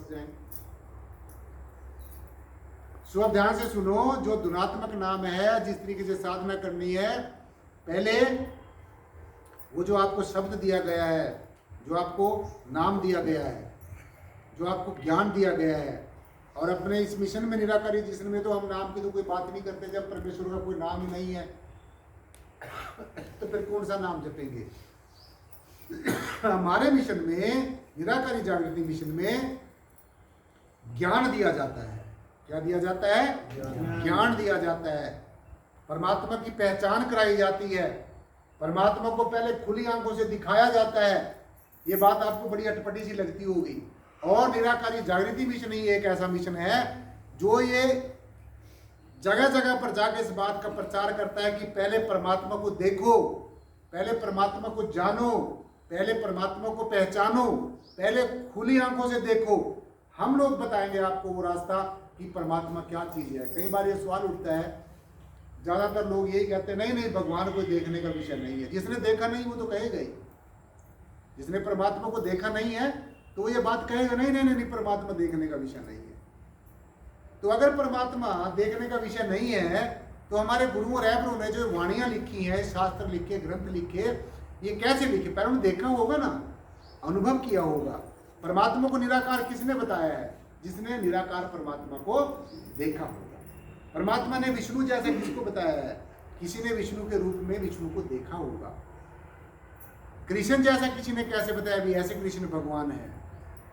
बस जाएंगे। सो अब ध्यान से सुनो, जो धुनात्मक नाम है, जिस तरीके से साधना करनी है, पहले वो जो आपको शब्द दिया गया है, जो आपको नाम दिया गया है, जो आपको ज्ञान दिया गया है, और अपने इस मिशन में निराकारी जिसमें में तो हम नाम की तो कोई बात नहीं करते। जब परमेश्वर का कोई नाम ही नहीं है तो फिर कौन सा नाम जपेंगे। हमारे मिशन में, निराकारी जागृति मिशन में ज्ञान दिया जाता है। क्या दिया जाता है? ज्ञान दिया जाता है। परमात्मा की पहचान कराई जाती है। परमात्मा को पहले खुली आंखों से दिखाया जाता है। ये बात आपको बड़ी अटपटी सी लगती होगी। और निराकारी जागृति मिशन ही एक ऐसा मिशन है जो ये जगह जगह पर जाके इस बात का प्रचार करता है कि पहले परमात्मा को देखो, पहले परमात्मा को जानो, पहले परमात्मा को पहचानो, पहले खुली आंखों से देखो। हम लोग बताएंगे आपको वो रास्ता कि परमात्मा क्या चीज है। कई बार ये सवाल उठता है, ज्यादातर लोग यही कहते हैं, नहीं नहीं भगवान को देखने का विषय नहीं है। जिसने देखा नहीं वो तो कहेगा ही। जिसने परमात्मा को देखा नहीं है तो ये बात कहेगा, नहीं नहीं नहीं परमात्मा देखने का विषय नहीं है। तो अगर परमात्मा देखने का विषय नहीं है तो हमारे गुरुओं रहबरों ने जो वाणियां लिखी हैं, शास्त्र लिखे, ग्रंथ लिखे, ये कैसे लिखे? पहले उन्होंने देखा होगा ना, अनुभव किया होगा। परमात्मा को निराकार किसने बताया है? जिसने निराकार परमात्मा को देखा होगा। परमात्मा ने विष्णु जैसे किसको बताया है? किसी ने विष्णु के रूप में विष्णु को देखा होगा। कृष्ण जैसा किसी ने कैसे बताया भी ऐसे कृष्ण भगवान है,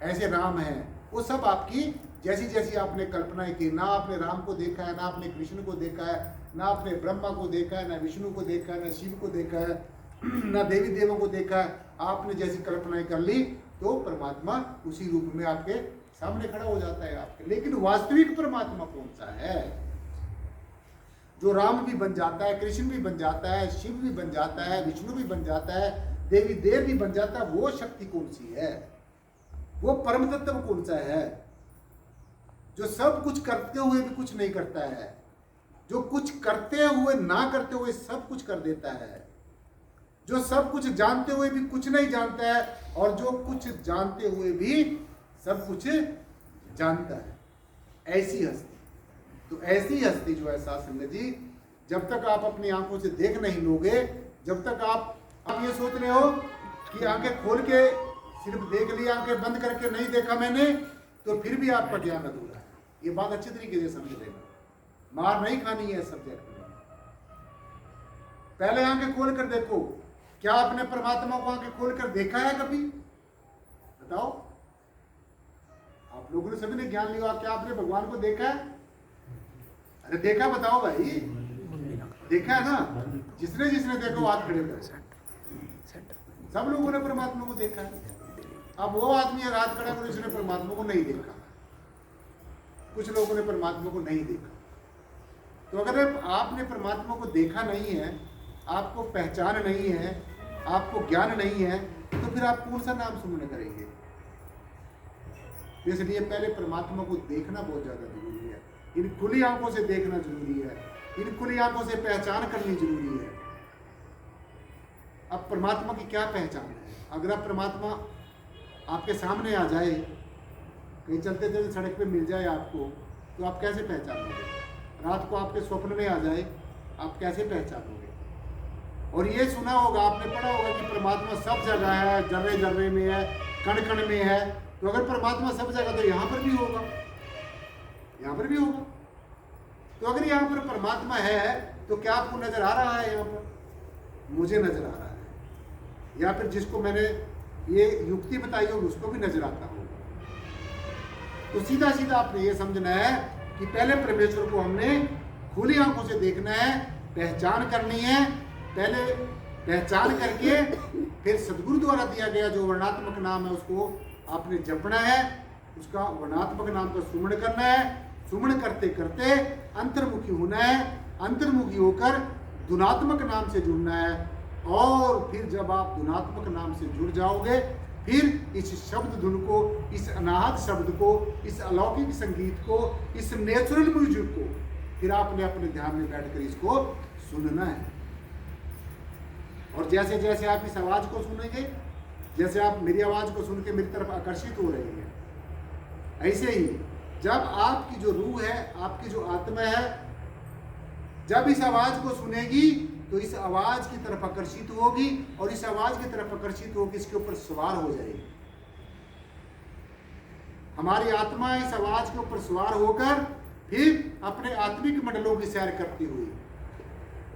ऐसे राम है। वो सब आपकी जैसी जैसी आपने कल्पनाएं की। ना आपने राम को देखा है, ना आपने कृष्ण को देखा है, ना आपने ब्रह्मा को देखा है, ना विष्णु को देखा है, ना शिव को देखा है, ना देवी देवों को देखा है। आपने जैसी कल्पनाएं कर ली तो परमात्मा उसी रूप में आपके सामने खड़ा हो जाता है आपके। लेकिन वास्तविक परमात्मा कौन सा है? जो राम भी बन जाता है, कृष्ण भी बन जाता है, शिव भी बन जाता है, विष्णु भी बन जाता है, देवी देव भी बन जाता है। वो शक्ति कौन सी है? वो परम तत्व कौन सा है? जो सब कुछ करते हुए भी कुछ नहीं करता है, जो कुछ करते हुए ना करते हुए सब कुछ कर देता है, जो सब कुछ जानते हुए भी कुछ नहीं जानता है, और जो कुछ जानते हुए भी सब कुछ जानता है। ऐसी हस्ती। तो ऐसी हस्ती जो है साध संगत जी, जब तक आप अपनी आंखों से देख नहीं लोगे, जब तक आप ये सोच रहे हो कि आंखें खोल के सिर्फ देख लिया, आंखें बंद करके नहीं देखा मैंने, तो फिर भी आपका ज्ञान अधूरा है। ये बात अच्छी तरीके से समझ लेना। मार नहीं खानी है सब्जेक्ट में। पहले आंखें खोल कर देखो। क्या आपने परमात्मा को आंखें खोल कर देखा है कभी? बताओ। आप लोगों ने सभी ने ज्ञान लिया, क्या आपने भगवान को देखा है? अरे देखा, बताओ भाई। देखा है ना? जिसने जिसने देखो हाथ खड़े करो। सब लोगों ने परमात्मा को देखा है। अब वो आदमी है हाथ खड़ा करो जिसने परमात्मा को नहीं देखा। कुछ लोगों ने परमात्मा को नहीं देखा। तो अगर आपने परमात्मा को देखा नहीं है, आपको पहचान नहीं है, आपको ज्ञान नहीं है, तो फिर आप कौन सा नाम सुमन करेंगे? इसलिए पहले परमात्मा को देखना बहुत ज्यादा जरूरी है। इन खुली आंखों से देखना जरूरी है। इन खुली आंखों से पहचान करनी जरूरी है। अब परमात्मा की क्या पहचान है? अगर आप परमात्मा आपके सामने आ जाए, कहीं चलते चलते सड़क पे मिल जाए आपको, तो आप कैसे पहचानोगे? रात को आपके स्वप्न में आ जाए, आप कैसे पहचानोगे? और ये सुना होगा, आपने पढ़ा होगा कि परमात्मा सब जगह है, जर्रे जर्रे में है, कण कण में है। तो अगर परमात्मा सब जगह, तो यहाँ पर भी होगा, यहाँ पर भी होगा। तो अगर यहाँ पर परमात्मा है तो क्या आपको नजर आ रहा है? यहाँ पर मुझे नजर आ रहा है, या फिर जिसको मैंने ये युक्ति बताई हो उसको भी नजर आता होगा। तो सीधा सीधा आपने ये समझना है कि पहले परमेश्वर को हमने खुली आंखों से देखना है, पहचान करनी है। पहले पहचान करके फिर सदगुरु द्वारा दिया गया जो वर्णात्मक नाम है उसको आपने जपना है, उसका वर्णात्मक नाम का सुमरण करना है। सुमरण करते करते अंतर्मुखी होना है, अंतर्मुखी होकर धुनात्मक नाम से जुड़ना है। और फिर जब आप धुनात्मक नाम से जुड़ जाओगे, फिर इस शब्द धुन को, इस अनाहत शब्द को, इस अलौकिक संगीत को, इस नेचुरल म्यूजिक को फिर आपने अपने ध्यान में बैठकर इसको सुनना है। और जैसे जैसे आप इस आवाज को सुनेंगे, जैसे आप मेरी आवाज को सुन के मेरी तरफ आकर्षित हो रहे हैं, ऐसे ही जब आपकी जो रूह है, आपकी जो आत्मा है, जब इस आवाज को सुनेगी तो इस आवाज की तरफ आकर्षित होगी और इस आवाज की तरफ आकर्षित होगी इसके ऊपर सवार हो जाएगी। हमारी आत्मा इस आवाज के ऊपर सवार होकर फिर अपने आत्मिक मंडलों की सैर करती हुई,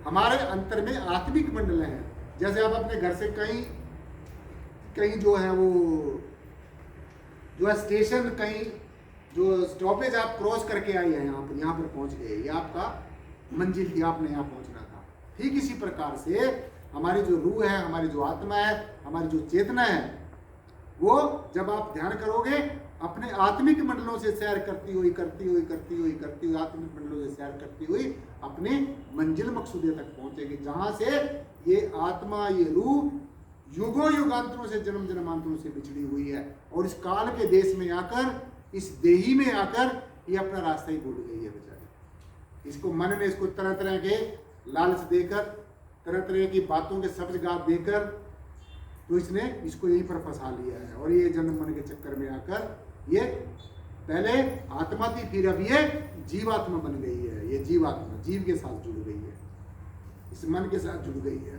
हमारे अंतर में आत्मिक मंडल हैं। जैसे आप अपने घर से कहीं जो है वो जो है स्टेशन, कहीं जो स्टॉपेज आप क्रॉस करके आई है, यहाँ पर पहुंच गए, ये आपका मंजिल थी, आपने यहाँ पहुंचना था। ठीक इसी प्रकार से हमारी जो रूह है, हमारी जो आत्मा है, हमारी जो चेतना है, वो जब आप ध्यान करोगे अपने आत्मिक मंडलों से सैर करती हुई आत्मिक मंडलों से सैर करती हुई अपने मंजिल मकसूदे तक पहुंचेगी, जहां से ये आत्मा, ये रूह युगों युगांतरों से, जन्म जन्मांतरों से बिछड़ी हुई है और इस काल के देश में आकर, इस देही में आकर ये अपना रास्ता ही भूल गई है बेचारी। इसको मन ने इसको तरह तरह के लालच देकर, तरह तरह की बातों के सब्जगात देकर, तो इसने इसको यहीं पर फंसा लिया है और ये जन्म मन के चक्कर में आकर ये पहले आत्मा थी, फिर अब ये जीवात्मा बन गई है। ये जीवात्मा जीव के साथ जुड़ गई है, इस मन के साथ जुड़ गई है,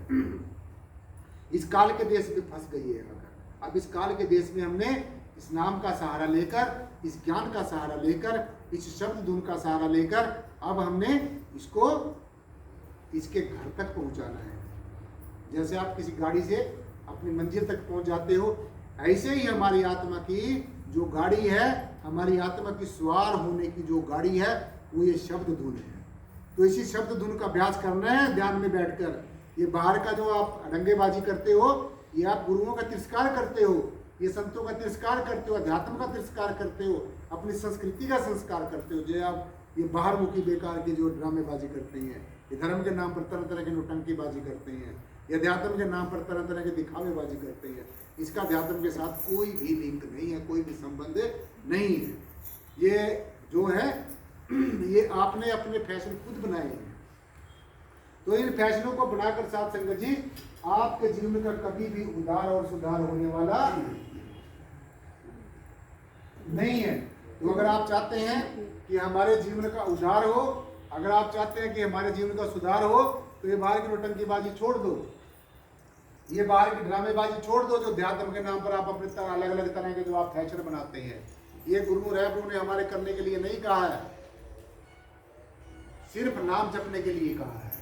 इस काल के देश में फंस गई है। अब इस काल के देश में हमने इस नाम का सहारा लेकर, इस ज्ञान का सहारा लेकर, इस शब्द धुन का सहारा लेकर अब हमने इसको इसके घर तक पहुंचाना है। जैसे आप किसी गाड़ी से अपनी मंजिल तक पहुंच जाते हो, ऐसे ही हमारी आत्मा की जो गाड़ी है, हमारी आत्मा की सवार होने की जो गाड़ी है, वो ये शब्द धुन है। तो इसी शब्द धुन का अभ्यास करना है ध्यान में बैठकर। ये बाहर का जो आप अडंगेबाजी करते हो, ये आप गुरुओं का तिरस्कार करते हो, ये संतों का तिरस्कार करते हो, अध्यात्म का तिरस्कार करते हो, अपनी संस्कृति का संस्कार करते हो, जो आप ये बाहर मुखी बेकार की जो ड्रामेबाजी करते हैं, ये धर्म के नाम पर तरह तरह की नौटंकीबाजी करते हैं, ये अध्यात्म के नाम पर तरह तरह के दिखावेबाजी करते हैं, इसका अध्यात्म के साथ कोई भी लिंक नहीं है, कोई भी संबंध नहीं है। ये जो है ये आपने अपने फैशन खुद बनाए हैं। तो इन फैसलों को बनाकर साथ संगत जी आपके जीवन का कभी भी उद्धार और सुधार होने वाला नहीं है। तो अगर आप चाहते हैं कि हमारे जीवन का उद्धार हो, अगर आप चाहते हैं कि हमारे जीवन का सुधार हो, तो ये बाहर की नौटंकीबाजी छोड़ दो, ये बाहर की ड्रामेबाजी छोड़ दो, जो अध्यात्म के नाम पर आप अपने अलग अलग तरह के जो आप फैशन बनाते हैं। ये गुरु रहबरू ने हमारे करने के लिए नहीं कहा है, सिर्फ नाम जपने के लिए कहा है,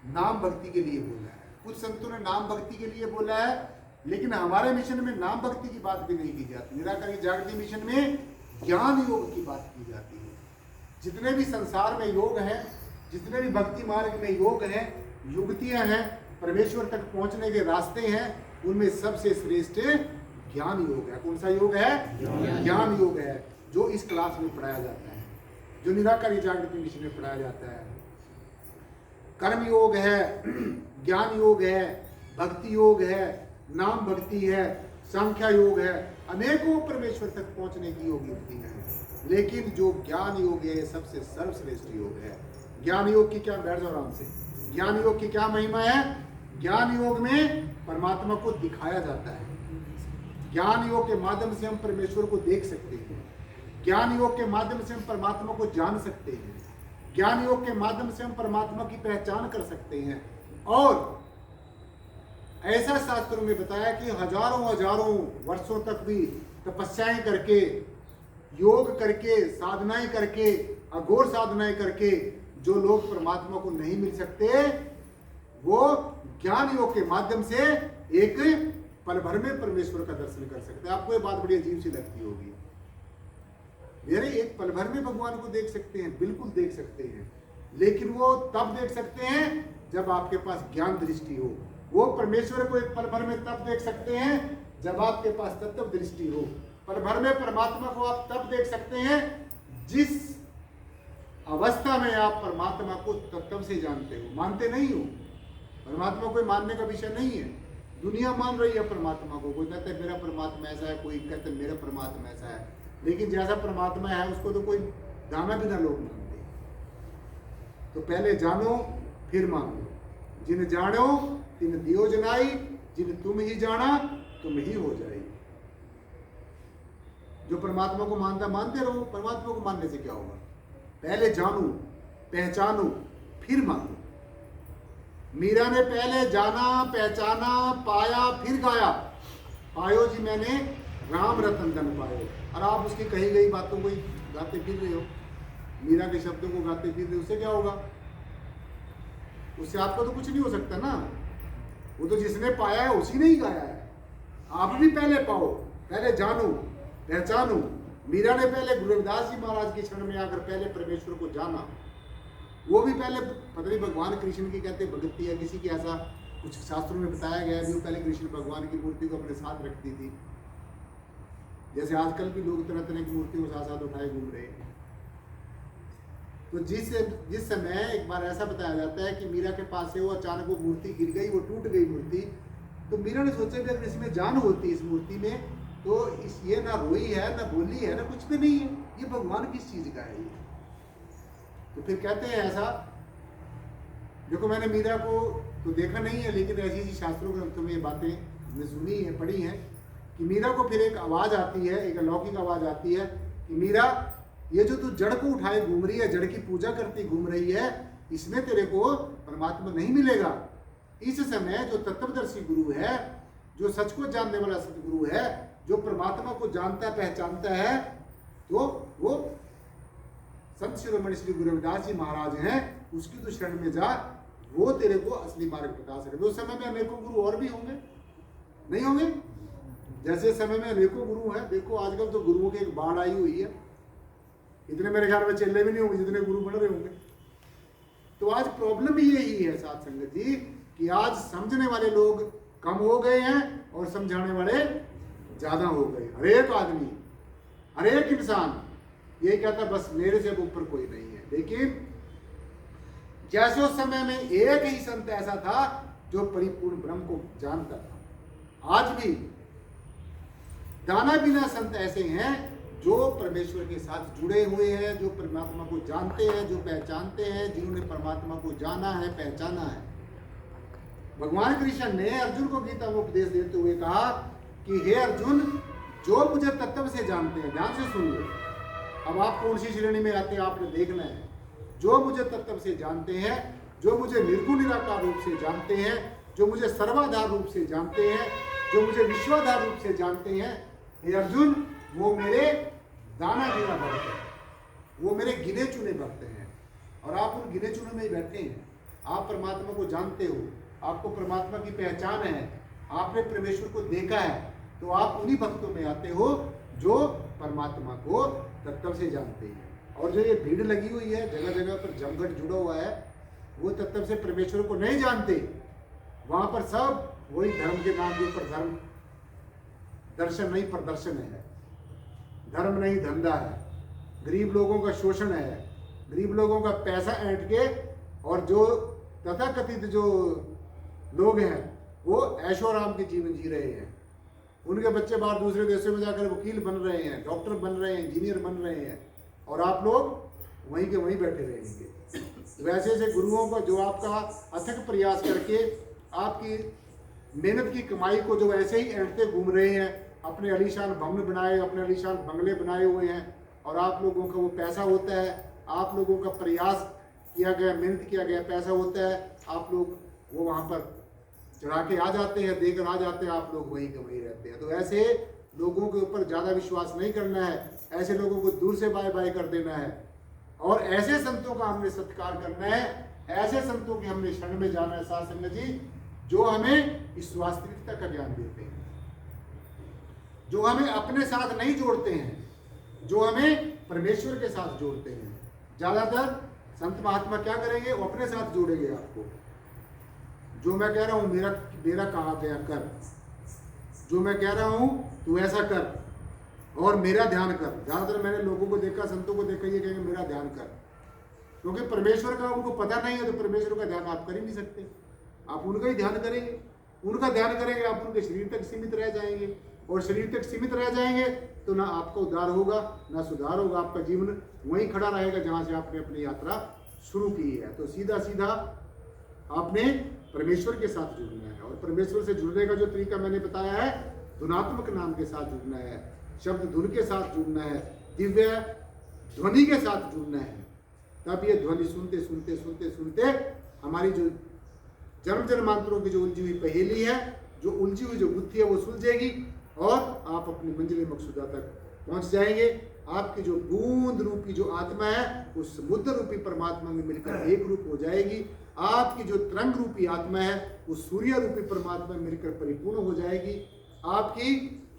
नाम भक्ति के लिए बोला है। कुछ संतों ने नाम भक्ति के लिए बोला है, लेकिन हमारे मिशन में नाम भक्ति की बात भी नहीं की जाती। निराकारी जागृति मिशन में ज्ञान योग की बात की जाती है। जितने भी संसार में योग हैं, जितने भी भक्ति मार्ग में योग हैं, युक्तियां हैं, परमेश्वर तक पहुंचने के रास्ते हैं, उनमें सबसे श्रेष्ठ ज्ञान योग है। कौन सा योग है? ज्ञान योग है, जो इस क्लास में पढ़ाया जाता है, जो निराकारी जागृति मिशन में पढ़ाया जाता है। कर्म योग है, ज्ञान योग है, भक्ति योग है, नाम भक्ति है, संख्या योग है, अनेकों परमेश्वर तक पहुंचने की योग युक्ति है। लेकिन जो ज्ञान योग है सबसे सर्वश्रेष्ठ योग है। ज्ञान योग की क्या, बैठ जाओ आराम से, ज्ञान योग की क्या महिमा है? ज्ञान योग में परमात्मा को दिखाया जाता है। ज्ञान योग के माध्यम से हम परमेश्वर को देख सकते हैं, ज्ञान योग के माध्यम से हम परमात्मा को जान सकते हैं, ज्ञान योग के माध्यम से हम परमात्मा की पहचान कर सकते हैं। और ऐसा शास्त्रों में बताया कि हजारों हजारों वर्षों तक भी तपस्याएं करके, योग करके, साधनाएं करके, अघोर साधनाएं करके जो लोग परमात्मा को नहीं मिल सकते, वो ज्ञान योग के माध्यम से एक पल भर में परमेश्वर का दर्शन कर सकते हैं। आपको ये बात बड़ी अजीब सी लगती होगी, यानी एक पल भर में भगवान को देख सकते हैं, बिल्कुल देख सकते हैं, लेकिन वो तब देख सकते हैं जब आपके पास ज्ञान दृष्टि हो। वो परमेश्वर को एक पल भर में तब देख सकते हैं जब आपके पास तत्व दृष्टि हो। पल भर में परमात्मा को आप तब देख सकते हैं जिस अवस्था में आप परमात्मा को तत्व से जानते हो। मानते नहीं हो, परमात्मा को मानने का विषय नहीं है। दुनिया मान रही है परमात्मा को, कोई कहते हैं मेरा परमात्मा ऐसा है, कोई कहते हैं मेरा परमात्मा ऐसा है, लेकिन जैसा परमात्मा है उसको तो कोई दाना बिना लोग मानते। तो पहले जानो फिर मानो, जिन जानो तिन दियो जनाई, जिन तुम ही जाना तुम ही हो जाए। जो परमात्मा को मानता मानते रहो। परमात्मा को मानने से क्या होगा? पहले जानो, पहचानो, फिर मानो। मीरा ने पहले जाना, पहचाना, पाया, फिर गाया, पायो जी मैंने राम रतन धन पायो। और आप उसकी कही गई बातों को ही गाते फिर रहे हो, मीरा के शब्दों को गाते फिर रहे हो, उससे क्या होगा? उससे आपका तो कुछ नहीं हो सकता ना। वो तो जिसने पाया है उसी ने ही गाया है। आप भी पहले पाओ, पहले जानो, पहचानो। मीरा ने पहले गुरु रविदास जी महाराज के क्षण में आकर पहले परमेश्वर को जाना। वो भी पहले पता नहीं भगवान कृष्ण की कहते भगती है, किसी की ऐसा कुछ शास्त्रों में बताया गया है, वो पहले कृष्ण भगवान की मूर्ति को अपने साथ रखती थी। जैसे आजकल भी लोग तरह तरह की मूर्ति को साथ साथ उठाए घूम रहे हैं। तो जिस समय एक बार ऐसा बताया जाता है कि मीरा के पास से वो अचानक वो मूर्ति गिर गई, वो टूट गई मूर्ति। तो मीरा ने सोचा कि अगर इसमें जान होती इस मूर्ति में, तो इस ये ना रोई है, ना बोली है, ना कुछ भी नहीं है, ये भगवान किस चीज का है ये? तो फिर कहते हैं ऐसा, देखो मैंने मीरा को तो देखा नहीं है, लेकिन ऐसी ऐसी शास्त्रों ग्रंथों में ये बातें हमने सुनी है, पढ़ी हैं कि मीरा को फिर एक आवाज आती है, एक अलौकिक आवाज आती है कि मीरा, ये जो तू जड़ को उठाए घूम रही है, जड़ की पूजा करती घूम रही है, इसमें तेरे को परमात्मा नहीं मिलेगा। इस समय जो तत्वदर्शी गुरु है, जो सच को जानने वाला सतगुरु है, जो परमात्मा को जानता पहचानता है, तो वो संत शिरोमणि श्री गुरु रविदास जी महाराज हैं, उसकी तो शरण में जा, वो तेरे को असली मार्ग बता सकते। उस समय में अनेकों गुरु और भी होंगे, नहीं होंगे? जैसे समय में अनेकों गुरु हैं, देखो आजकल तो गुरुओं की एक बाढ़ आई हुई है, इतने मेरे ख्याल में चेले भी नहीं होंगे जितने गुरु बन रहे होंगे। तो आज प्रॉब्लम ही यही है साथ संगत जी, कि आज समझने वाले लोग कम हो गए हैं और समझाने वाले ज्यादा हो गए। हर एक आदमी, हर एक इंसान ये कहता बस मेरे से ऊपर कोई नहीं है। लेकिन जैसे उस समय में एक ही संत ऐसा था जो परिपूर्ण ब्रह्म को जानता था, आज भी दाना बिना संत ऐसे हैं जो परमेश्वर के साथ जुड़े हुए हैं, जो परमात्मा को जानते हैं, जो पहचानते हैं, जिन्होंने परमात्मा को जाना है, पहचाना है। भगवान कृष्ण ने अर्जुन को गीता में उपदेश देते हुए कहा कि हे अर्जुन, जो मुझे तत्व से जानते हैं, ध्यान से सुन लो, अब आप कौन सी श्रेणी में आते हैं आपने देखना है। जो मुझे तत्व से जानते हैं, जो मुझे निर्गुण निराकार रूप से जानते हैं, जो मुझे सर्वाधार रूप से जानते हैं, जो मुझे विश्वाधार रूप से जानते हैं, हे अर्जुन, वो मेरे दाना गिना भक्त हैं, वो मेरे गिने चुने भक्त हैं। और आप उन गिने चुने में ही बैठे हैं। आप परमात्मा को जानते हो, आपको परमात्मा की पहचान है, आपने परमेश्वर को देखा है, तो आप उन्हीं भक्तों में आते हो जो परमात्मा को तत्व से जानते हैं। और जो ये भीड़ लगी हुई है, जगह जगह पर जमघट जुड़ा हुआ है, वो तत्व से परमेश्वर को नहीं जानते। वहां पर सब वही धर्म के नाम के ऊपर धर्म, दर्शन नहीं प्रदर्शन है, धर्म नहीं धंधा है, गरीब लोगों का शोषण है, गरीब लोगों का पैसा ऐंठ के, और जो तथाकथित जो लोग हैं वो ऐशोआराम के जीवन जी रहे हैं। उनके बच्चे बाहर दूसरे देशों में जाकर वकील बन रहे हैं, डॉक्टर बन रहे हैं, इंजीनियर बन रहे हैं, और आप लोग वहीं के वहीं बैठे रहेंगे। वैसे ऐसे गुरुओं को जो आपका अथक प्रयास करके आपकी मेहनत की कमाई को जो ऐसे ही ऐंठते घूम रहे हैं, अपने आलीशान भवन बनाए, अपने आलीशान बंगले बनाए हुए हैं, और आप लोगों का वो पैसा होता है, आप लोगों का प्रयास किया गया, मेहनत किया गया पैसा होता है, आप लोग वो वहाँ पर चढ़ा के आ जाते हैं, देकर आ जाते हैं, आप लोग वहीं के वहीं रहते हैं। तो ऐसे लोगों के ऊपर ज़्यादा विश्वास नहीं करना है, ऐसे लोगों को दूर से बाय बाय कर देना है, और ऐसे संतों का हमने सत्कार करना है, ऐसे संतों की हमने शरण में जाना है साथ संगत जी, जो हमें इस वास्तविकता का ज्ञान देते हैं, जो हमें अपने साथ नहीं जोड़ते हैं, जो हमें परमेश्वर के साथ जोड़ते हैं। ज़्यादातर संत महात्मा क्या करेंगे, वो अपने साथ जोड़ेंगे आपको। जो मैं कह रहा हूँ मेरा कहा गया कर, जो मैं कह रहा हूँ तू ऐसा कर, और मेरा ध्यान कर। ज़्यादातर मैंने लोगों को देखा, संतों को देखा, ये कहेंगे मेरा ध्यान कर, क्योंकि परमेश्वर का उनको पता नहीं है, तो परमेश्वर का ध्यान आप कर ही नहीं सकते। आप उनका ही ध्यान करेंगे, उनका ध्यान करेंगे, आप उनके शरीर तक सीमित रह जाएंगे, और शरीर तक सीमित रह जाएंगे तो ना आपका उद्धार होगा, ना सुधार होगा, आपका जीवन वहीं खड़ा रहेगा जहाँ से आपने अपनी यात्रा शुरू की है। तो सीधा सीधा आपने परमेश्वर के साथ जुड़ना है, और परमेश्वर से जुड़ने का जो तरीका मैंने बताया है, धुनात्मक नाम के साथ जुड़ना है। शब्द धुन के साथ जुड़ना है, दिव्य ध्वनि के साथ जुड़ना है। तब ये ध्वनि सुनते सुनते सुनते सुनते हमारी जो जन्म जन्मांतरों की जो उलझी हुई पहेली है, जो उलझी हुई जो गुत्थी है, वो सुलझेगी और आप अपनी मंजिल मकसूदा तक पहुंच जाएंगे। आपकी जो बूंद रूपी जो आत्मा है वो समुद्र रूपी परमात्मा में मिलकर एक रूप हो जाएगी। आपकी जो तरंग रूपी आत्मा है वो सूर्य रूपी परमात्मा में मिलकर परिपूर्ण हो जाएगी। आपकी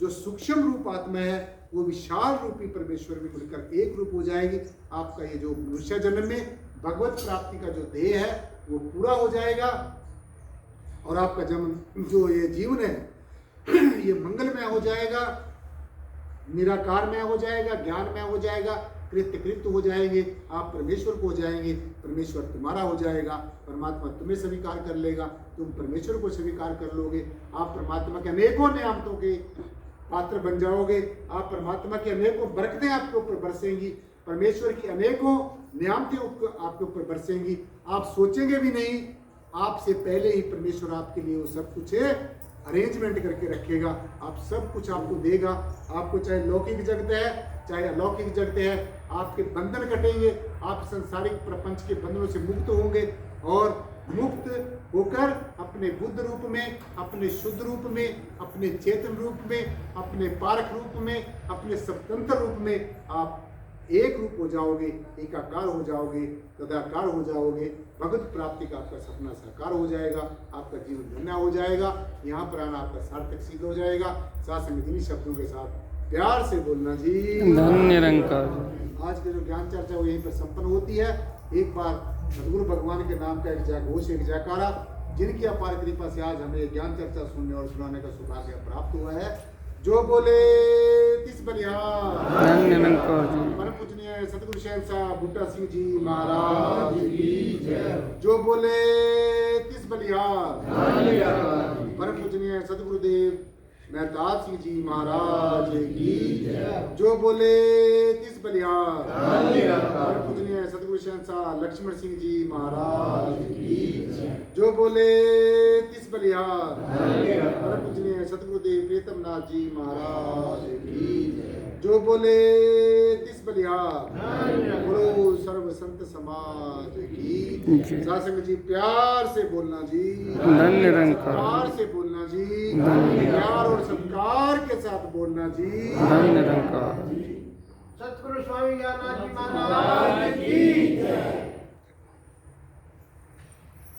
जो सूक्ष्म रूप आत्मा है वो विशाल रूपी परमेश्वर में मिलकर एक रूप हो जाएगी। आपका ये जो मनुष्य जन्म में भगवत प्राप्ति का जो ध्येय है वो पूरा हो जाएगा और आपका जन्म जो ये जीवन है ये मंगलमय हो जाएगा, निराकारमय हो जाएगा, ज्ञानमय हो जाएगा, कृत्य हो जाएंगे। आप परमेश्वर को हो जाएंगे, परमेश्वर तुम्हारा हो जाएगा, परमात्मा तुम्हें स्वीकार कर लेगा, तुम परमेश्वर को स्वीकार कर लोगे। आप परमात्मा के अनेकों नियामतों के पात्र बन जाओगे। आप परमात्मा की अनेकों बरकतें आपके ऊपर बरसेंगी, परमेश्वर की अनेकों नियामतें आपके ऊपर बरसेंगी। आप सोचेंगे भी नहीं, आपसे पहले ही परमेश्वर आपके लिए वो सब कुछ अरेंजमेंट करके रखेगा। आप सब कुछ आपको देगा। आपको चाहे लौकिक जगत है चाहे अलौकिक जगत है, आपके बंधन कटेंगे, आप सांसारिक प्रपंच के बंधनों से मुक्त होंगे और मुक्त होकर अपने बुद्ध रूप में, अपने शुद्ध रूप में, अपने चेतन रूप में, अपने पारक रूप में, अपने स्वतंत्र रूप में आप एक रूप हो जाओगे, एकाकार हो जाओगे, तदाकार हो जाओगे। भगवत प्राप्ति का आपका सपना साकार हो जाएगा, आपका जीवन धन्य हो जाएगा। यहाँ पर आना आपका सार्थक सिद्ध हो जाएगा। साथ में इन्हीं शब्दों के साथ प्यार से बोलना जी धन्य निरंकार। आज की जो ज्ञान चर्चा वो यहीं पर संपन्न होती है। एक बार सदगुरु भगवान के नाम का एक जय घोष, एक जयकारा। जिनकी अपार कृपा से आज हमें ज्ञान चर्चा सुनने और सुनाने का सौभाग्य प्राप्त हुआ है। जो बोले तिस बलिहार धन्य निरंकार जी। परम पूजनीय सतगुरु शहंशाह बूटा सिंह जी महाराज की जय। जो बोले तिस बलिहार परम पूजनीय सतगुरुदेव मेहताब सिंह जी महाराज की जय। जो बोले तिस बलिहार परम पूजनीय सतगुरु शहंशाह लक्ष्मण सिंह जी महाराज की जय। जो बोले तिस बलिहार परम पूजनीय सतगुरुदेव प्रीतम नाथ जी महाराज की जय। जो बोले तिस बलिहार बोलो सर्व संत समाज की। सासंग जी प्यार से बोलना जी धन्य निरंकार। प्यार से बोलना जी, प्यार और सत्कार के साथ बोलना जी धन्य निरंकार। सतगुरु स्वामी ज्ञानानंद जी महाराज की जय।